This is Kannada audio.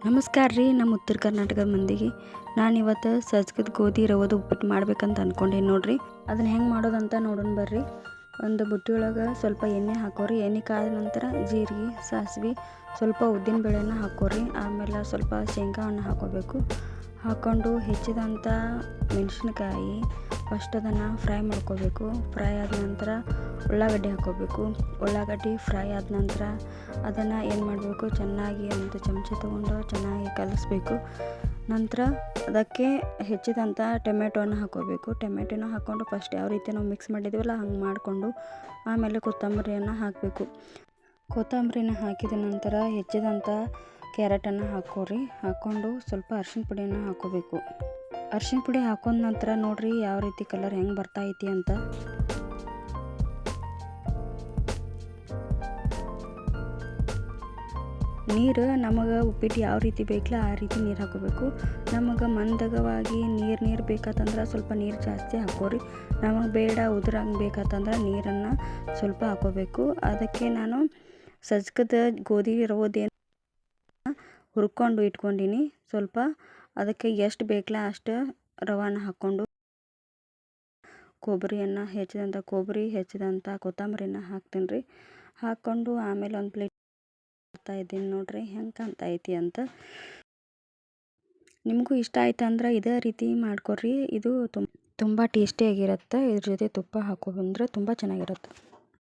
ನಮಸ್ಕಾರ ರೀ. ನಮ್ಮ ಉತ್ತರ ಕರ್ನಾಟಕದ ಮಂದಿಗೆ ನಾನಿವತ್ತು ಸಜ್ಜಕದ ಗೋಧಿ ರವದ ಉಪ್ಪಿಟ್ಟು ಮಾಡ್ಬೇಕಂತ ಅಂದ್ಕೊಂಡೇನಿ ನೋಡ್ರಿ. ಅದನ್ನ ಹೆಂಗೆ ಮಾಡೋದಂತ ನೋಡೋಣ ಬರ್ರಿ. ಒಂದು ಬುಟ್ಟಿ ಒಳಗೆ ಸ್ವಲ್ಪ ಎಣ್ಣೆ ಹಾಕೋರಿ. ಎಣ್ಣೆ ಕಾದ ನಂತರ ಜೀರಿಗೆ, ಸಾಸಿವೆ, ಸ್ವಲ್ಪ ಉದ್ದಿನ ಬೇಳೆನ ಹಾಕೋರಿ. ಆಮೇಲೆ ಸ್ವಲ್ಪ ಶೇಂಗಾವನ್ನು ಹಾಕೋಬೇಕು. ಹಾಕ್ಕೊಂಡು ಹೆಚ್ಚಿದಂಥ ಮೆಣಸಿನ್ಕಾಯಿ ಫಸ್ಟ್ ಅದನ್ನು ಫ್ರೈ ಮಾಡ್ಕೋಬೇಕು. ಫ್ರೈ ಆದ ನಂತರ ಉಳ್ಳಾಗಡ್ಡಿ ಹಾಕೋಬೇಕು. ಉಳ್ಳಾಗಡ್ಡಿ ಫ್ರೈ ಆದ ನಂತರ ಅದನ್ನು ಏನು ಮಾಡಬೇಕು, ಚೆನ್ನಾಗಿ ಒಂದು ಚಮಚ ತೊಗೊಂಡು ಚೆನ್ನಾಗಿ ಕಲಿಸ್ಬೇಕು. ನಂತರ ಅದಕ್ಕೆ ಹೆಚ್ಚಿದಂಥ ಟೊಮೆಟೊನ ಹಾಕೋಬೇಕು. ಟೊಮೆಟೊನ ಹಾಕ್ಕೊಂಡು ಫಸ್ಟ್ ಯಾವ ರೀತಿ ನಾವು ಮಿಕ್ಸ್ ಮಾಡಿದ್ದೀವಲ್ಲ ಹಂಗೆ ಮಾಡಿಕೊಂಡು ಆಮೇಲೆ ಕೊತ್ತಂಬರಿಯನ್ನು ಹಾಕಬೇಕು. ಕೊತ್ತಂಬರಿನ ಹಾಕಿದ ನಂತರ ಹೆಚ್ಚಿದಂಥ ಕ್ಯಾರೆಟನ್ನು ಹಾಕೋರಿ. ಹಾಕ್ಕೊಂಡು ಸ್ವಲ್ಪ ಅರ್ಶಿಣ ಪುಡಿಯನ್ನು ಹಾಕೋಬೇಕು. ಅರ್ಶಿಣ ಪುಡಿ ಹಾಕೊಂಡ ನಂತರ ನೋಡ್ರಿ ಯಾವ ರೀತಿ ಕಲರ್ ಹೆಂಗೆ ಬರ್ತೈತಿ ಅಂತ. ನೀರು ನಮಗೆ ಉಪ್ಪಿಟ್ಟು ಯಾವ ರೀತಿ ಬೇಕಲ್ಲ ಆ ರೀತಿ ನೀರು ಹಾಕೋಬೇಕು. ನಮಗೆ ಮಂದಗವಾಗಿ ನೀರು ಬೇಕಂತಂದ್ರೆ ಸ್ವಲ್ಪ ನೀರು ಜಾಸ್ತಿ ಹಾಕೋರಿ. ನಮಗೆ ಬೇಡ ಉದುರಂಗೆ ಬೇಕಂತಂದ್ರೆ ನೀರನ್ನು ಸ್ವಲ್ಪ ಹಾಕೋಬೇಕು. ಅದಕ್ಕೆ ನಾನು ಸಜ್ಜಕದ ಗೋಧಿ ರವದೇನು ಹುರ್ಕೊಂಡು ಇಟ್ಕೊಂಡೀನಿ. ಸ್ವಲ್ಪ ಅದಕ್ಕೆ ಎಷ್ಟು ಬೇಕಲ್ಲ ಅಷ್ಟು ರವಾನ ಹಾಕ್ಕೊಂಡು ಹೆಚ್ಚಿದಂಥ ಕೊತ್ತಂಬರಿನ ಹಾಕ್ತೀನಿ ರೀ. ಹಾಕ್ಕೊಂಡು ಆಮೇಲೆ ಒಂದು ಪ್ಲೇಟ್ ಮಾಡ್ತಾ ಇದ್ದೀನಿ ನೋಡ್ರಿ ಹೆಂಗೆ ಕಾಣ್ತೈತಿ ಅಂತ. ನಿಮಗೂ ಇಷ್ಟ ಆಯ್ತು ಅಂದ್ರೆ ಇದೇ ರೀತಿ ಮಾಡ್ಕೊಡ್ರಿ. ಇದು ತುಂಬ ಟೇಸ್ಟಿಯಾಗಿರುತ್ತೆ. ಇದ್ರ ಜೊತೆ ತುಪ್ಪ ಹಾಕೋ ಬಂದರೆ ತುಂಬ ಚೆನ್ನಾಗಿರುತ್ತೆ.